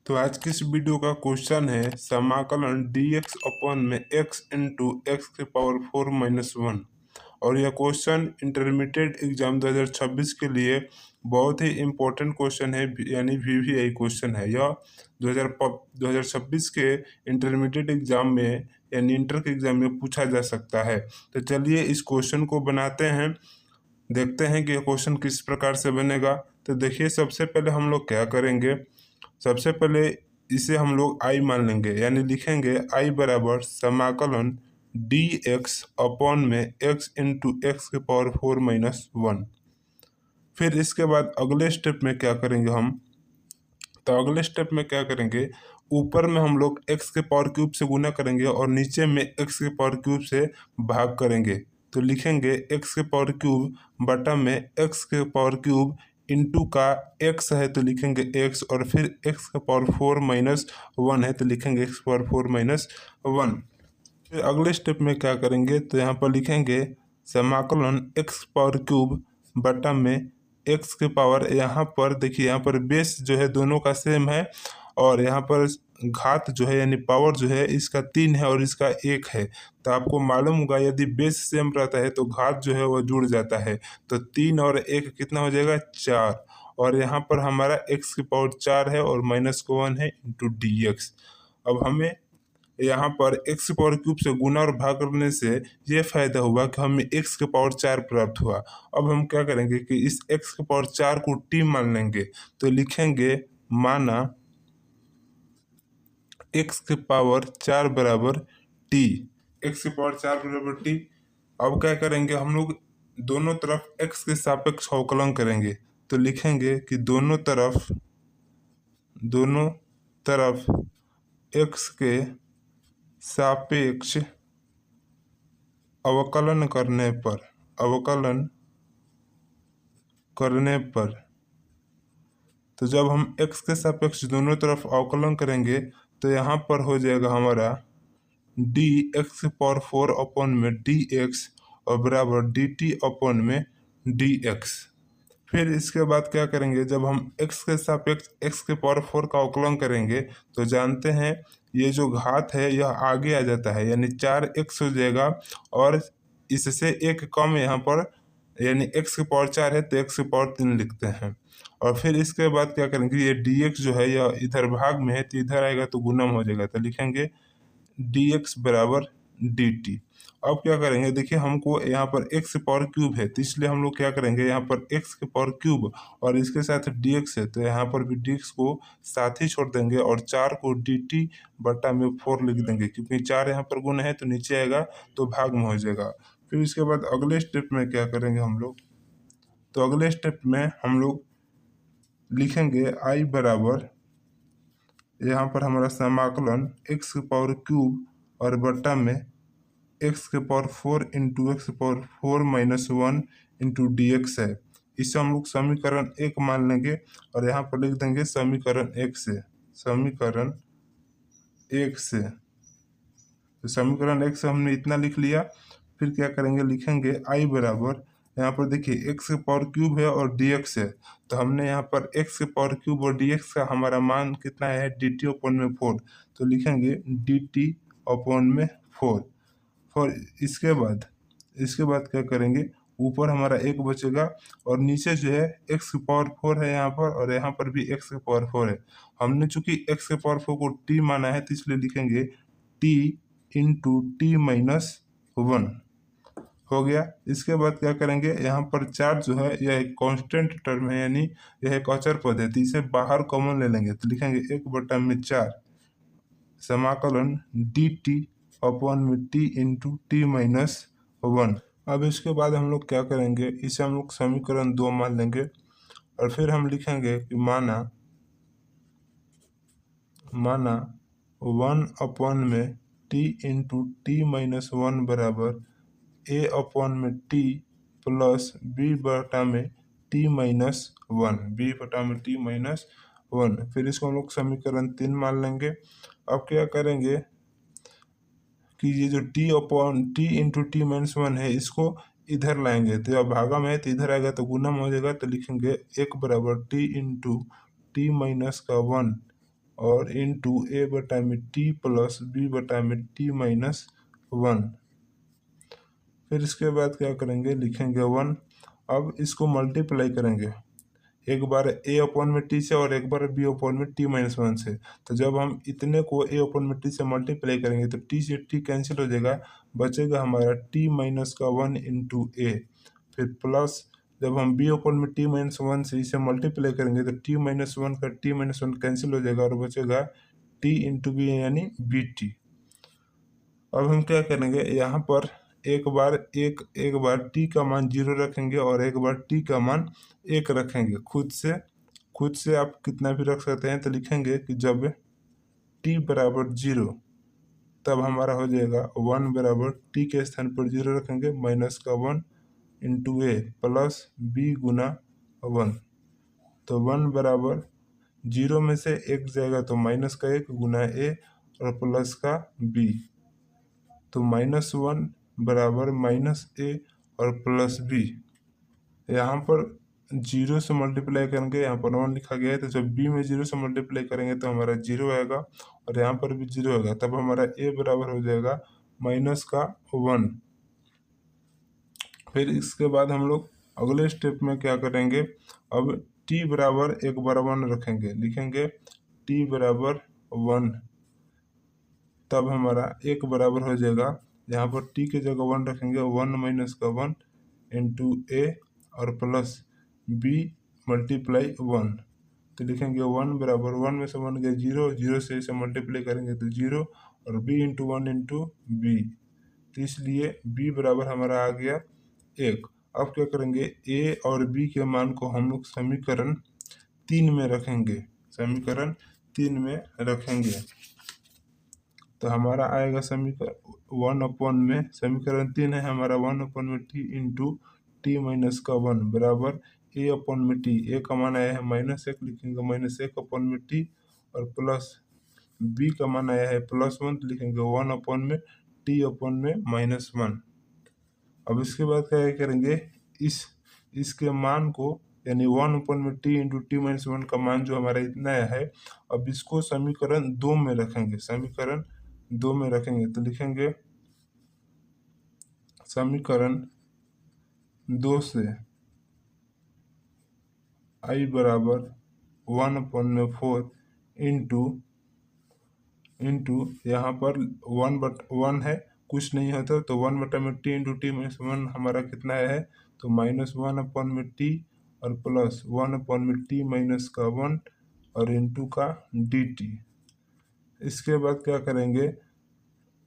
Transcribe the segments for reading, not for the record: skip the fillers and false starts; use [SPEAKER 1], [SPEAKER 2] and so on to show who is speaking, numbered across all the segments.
[SPEAKER 1] तो आज की इस वीडियो का क्वेश्चन है समाकलन dx अपॉन में x इंटू एक्स के पावर 4 - 1। और यह क्वेश्चन इंटरमीडिएट एग्जाम 2026 के लिए बहुत ही इम्पोर्टेंट क्वेश्चन है, यानी वीवीआई क्वेश्चन है। यह 2026 के इंटरमीडिएट एग्जाम में यानी इंटर के एग्जाम में पूछा जा सकता है। तो चलिए इस क्वेश्चन को बनाते हैं, देखते हैं कि यह क्वेश्चन किस प्रकार से बनेगा। तो देखिए, सबसे पहले हम लोग क्या करेंगे, सबसे पहले इसे हम लोग आई मान लेंगे, यानी लिखेंगे आई बराबर समाकलन डी एक्स अपॉन में एक्स इंटू एक्स के पावर 4 - 1। फिर इसके बाद अगले स्टेप में क्या करेंगे हम, तो अगले स्टेप में क्या करेंगे, ऊपर में हम लोग एक्स के पावर क्यूब से गुना करेंगे और नीचे में एक्स के पावर क्यूब से भाग करेंगे। तो लिखेंगे एक्स के पावर क्यूब बटा में एक्स के पावर क्यूब इंटू का एक्स है तो लिखेंगे एक्स, और फिर एक्स का पावर 4 - 1 है तो लिखेंगे एक्स पावर 4 - 1। फिर अगले स्टेप में क्या करेंगे, तो यहाँ पर लिखेंगे समाकलन एक्स पावर क्यूब बटा में एक्स के पावर, यहाँ पर देखिए यहाँ पर बेस जो है दोनों का सेम है, और यहाँ पर घात जो है यानी पावर जो है इसका 3 है और इसका 1 है। तो आपको मालूम होगा यदि बेस सेम रहता है तो घात जो है वो जुड़ जाता है। तो 3 और 1 कितना हो जाएगा, 4। और यहाँ पर हमारा एक्स की पावर 4 है और -1 है इंटू डी एक्स। अब हमें यहाँ पर एक्स के पावर क्यूब से गुना और भाग करने से ये फायदा हुआ कि हमें एक्स के पावर 4 प्राप्त हुआ। अब हम क्या करेंगे कि इस एक्स के पावर 4 को टी मान लेंगे। तो लिखेंगे माना एक्स के पावर 4 बराबर टी, एक्स के पावर 4 बराबर टी। अब क्या करेंगे हम लोग, दोनों तरफ एक्स के सापेक्ष अवकलन करेंगे। तो लिखेंगे कि दोनों तरफ एक्स के सापेक्ष अवकलन करने पर तो जब हम x के सापेक्ष दोनों तरफ अवकलन करेंगे तो यहाँ पर हो जाएगा हमारा डी एक्स के पावर 4 अपॉन में डी एक्स और बराबर डी टी अपॉन में डी एक्स। फिर इसके बाद क्या करेंगे, जब हम x के सापेक्ष x के पावर 4 का अवकलन करेंगे तो जानते हैं ये जो घात है यह आगे आ जाता है, यानी 4x हो जाएगा, और इससे एक कम यहाँ पर, यानी x के पावर 4 है तो x के पावर 3 लिखते हैं। और फिर इसके बाद क्या करेंगे, ये dx जो है यह इधर भाग में है तो इधर आएगा तो गुणम हो जाएगा, तो लिखेंगे dx बराबर dt। अब क्या करेंगे, देखिए हमको यहाँ पर x पावर क्यूब है तो इसलिए हम लोग क्या करेंगे, यहाँ पर x के पावर क्यूब और इसके साथ dx है तो यहाँ पर भी dx को साथ ही छोड़ देंगे और 4 को dt बटा में 4 लिख देंगे, क्योंकि 4 यहाँ पर गुण है तो नीचे आएगा तो भाग में हो जाएगा। फिर इसके बाद अगले स्टेप में क्या करेंगे हम लोग, तो अगले स्टेप में हम लोग लिखेंगे आई बराबर, यहाँ पर हमारा समाकलन x के पावर क्यूब और बटा में एक्स के power 4 into x power 4 - 1 into D x है। इसे हम लोग समीकरण 1 मान लेंगे और यहाँ पर लिख देंगे समीकरण 1 से, तो समीकरण 1 से हमने इतना लिख लिया। फिर क्या करेंगे, लिखेंगे आई बराबर, यहाँ पर देखिए एक्स के पावर क्यूब है और डी एक्स है, तो हमने यहाँ पर एक्स के पावर क्यूब और डी एक्स का हमारा मान कितना है, डी टी अपॉन में 4, तो लिखेंगे डी टी अपॉन में 4। और इसके बाद क्या करेंगे, ऊपर हमारा 1 बचेगा और नीचे जो है x की पावर 4 है यहाँ पर, और यहाँ पर भी x की पावर 4 है। हमने चूंकि x की पावर 4 को t माना है तो इसलिए लिखेंगे t इंटू टी -1 हो गया। इसके बाद क्या करेंगे, यहाँ पर 4 जो है यह एक कांस्टेंट टर्म है, यानी यह एक अचर पद है, तो इसे बाहर कॉमन ले लेंगे तो लिखेंगे 1/4 समाकलन डी टी अपॉन में टी इंटू टी -1। अब इसके बाद हम लोग क्या करेंगे, इसे हम लोग समीकरण 2 मान लेंगे और फिर हम लिखेंगे कि माना 1 अपॉन में टी इंटू टी -1 बराबर ए अपॉन में टी प्लस बी बटा में टी -1 फिर इसको हम लोग समीकरण 3 मान लेंगे। अब क्या करेंगे कि ये जो टी इंटू टी -1 है इसको इधर लाएंगे, तो अब भागा में है तो इधर आएगा तो गुणम हो जाएगा, तो लिखेंगे 1 बराबर टी इंटू टी -1 और इंटू ए बटा में टी प्लस बी बटा में टी माइनस 1। फिर इसके बाद क्या करेंगे, लिखेंगे 1। अब इसको मल्टीप्लाई करेंगे, एक बार ए अपॉन में टी से और एक बार बी अपॉन में टी माइनस 1 से। तो जब हम इतने को ए अपॉन में टी से मल्टीप्लाई करेंगे तो टी से टी कैंसिल हो जाएगा, बचेगा हमारा टी माइनस का 1 इंटू ए। फिर प्लस जब हम बी अपॉन में टी माइनस 1 से इसे मल्टीप्लाई करेंगे तो टी माइनस 1 का टी माइनस 1 कैंसिल हो जाएगा और बचेगा टी इंटू बी यानी बी टी। अब हम क्या करेंगे, यहाँ पर एक बार टी का मान 0 रखेंगे और एक बार टी का मान 1 रखेंगे। खुद से आप कितना भी रख सकते हैं। तो लिखेंगे कि जब टी बराबर 0 तब हमारा हो जाएगा 1 बराबर टी के स्थान पर 0 रखेंगे माइनस का 1 इंटू ए प्लस बी गुना 1। तो 1 बराबर 0 में से 1 जाएगा तो माइनस का 1 गुना ए और प्लस का बी। तो -1 बराबर माइनस ए और प्लस बी। यहाँ पर 0 से मल्टीप्लाई करेंगे, यहाँ पर 1 लिखा गया है। तो जब बी में 0 से मल्टीप्लाई करेंगे तो हमारा 0 आएगा और यहाँ पर भी 0 आएगा। तब हमारा ए बराबर हो जाएगा माइनस का 1। फिर इसके बाद हम लोग अगले स्टेप में क्या करेंगे, अब t बराबर एक बार 1 रखेंगे, लिखेंगे t बराबर 1। तब हमारा एक बराबर हो जाएगा, यहाँ पर t के जगह 1 रखेंगे 1 माइनस का 1 इंटू ए और प्लस b मल्टीप्लाई 1। तो लिखेंगे 1 बराबर 1 में से 1 गया 0, 0 से इसे मल्टीप्लाई करेंगे तो 0 और b इंटू 1 इंटू बी। तो इसलिए b बराबर हमारा आ गया 1। अब क्या करेंगे, a और b के मान को हम लोग समीकरण 3 में रखेंगे, समीकरण 3 में रखेंगे। तो हमारा आएगा समीकरण 1 में समीकरण 3 है हमारा 1 में टी इंटू टी माइनस का 1 बराबर ए अपन में टी। ए का मान आया है -1, लिखेंगे -1 अपन में टी और प्लस बी का मान आया है +1, तो लिखेंगे 1 में टी अपन में -1। अब इसके बाद क्या करेंगे, इसके मान को यानी 1 में टी इंटू टी माइनस 1 का मान जो हमारा इतना है, अब इसको समीकरण 2 में रखेंगे, समीकरण 2 में रखेंगे। तो लिखेंगे समीकरण 2 से आई बराबर 1/4 इंटू यहाँ पर 1 है, कुछ नहीं होता तो 1 में टी इंटू टी माइनस 1 हमारा कितना है, तो -1 में टी और प्लस 1 में टी माइनस का 1 और इंटू का डी टी। इसके बाद क्या करेंगे,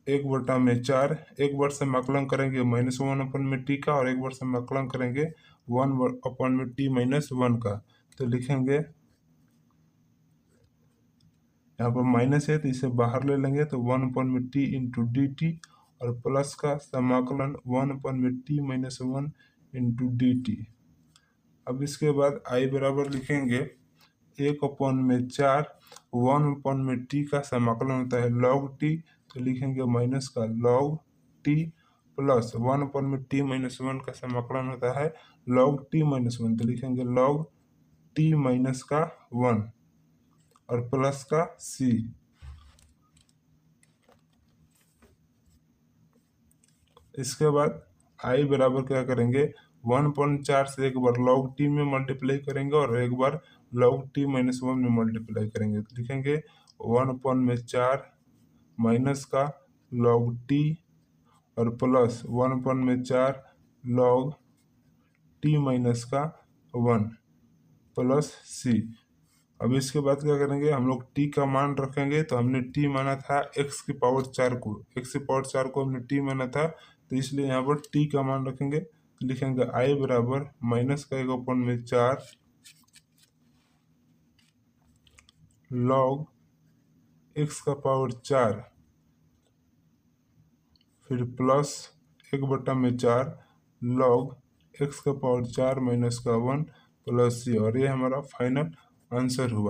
[SPEAKER 1] 1/4 एक बार समाकलन करेंगे -1 में टी का और एक बार समाकलन करेंगे 1 में टी माइनस 1 का। तो लिखेंगे यहाँ पर माइनस है तो इसे बाहर ले लेंगे तो 1 में टी इंटू डी टी और प्लस का समाकलन 1 में T minus 1 into D T. अब इसके बाद आई बराबर लिखेंगे 1/4 1 में टी का समाकलन होता है log टी, तो लिखेंगे माइनस का log टी प्लस 1 में टी माइनस 1 का समाकलन होता है log टी माइनस 1, तो लिखेंगे log टी माइनस का 1 और प्लस का c। इसके बाद आई बराबर क्या करेंगे, 1/4 से एक बार log टी में मल्टीप्लाई करेंगे और एक बार log टी माइनस 1 में मल्टीप्लाई करेंगे। तो लिखेंगे 1/4 माइनस का log टी और प्लस 1/4 log टी माइनस का 1 प्लस c। अब इसके बाद क्या करेंगे, हम लोग t का मान रखेंगे। तो हमने t माना था x की पावर 4 को, x की पावर 4 को हमने t माना था, तो इसलिए यहाँ पर t का मान रखेंगे। तो लिखेंगे i बराबर -1/4 log x का पावर 4 फिर प्लस 1/4 log x का पावर 4 माइनस का 1 प्लस c। और ये हमारा फाइनल आंसर हुआ।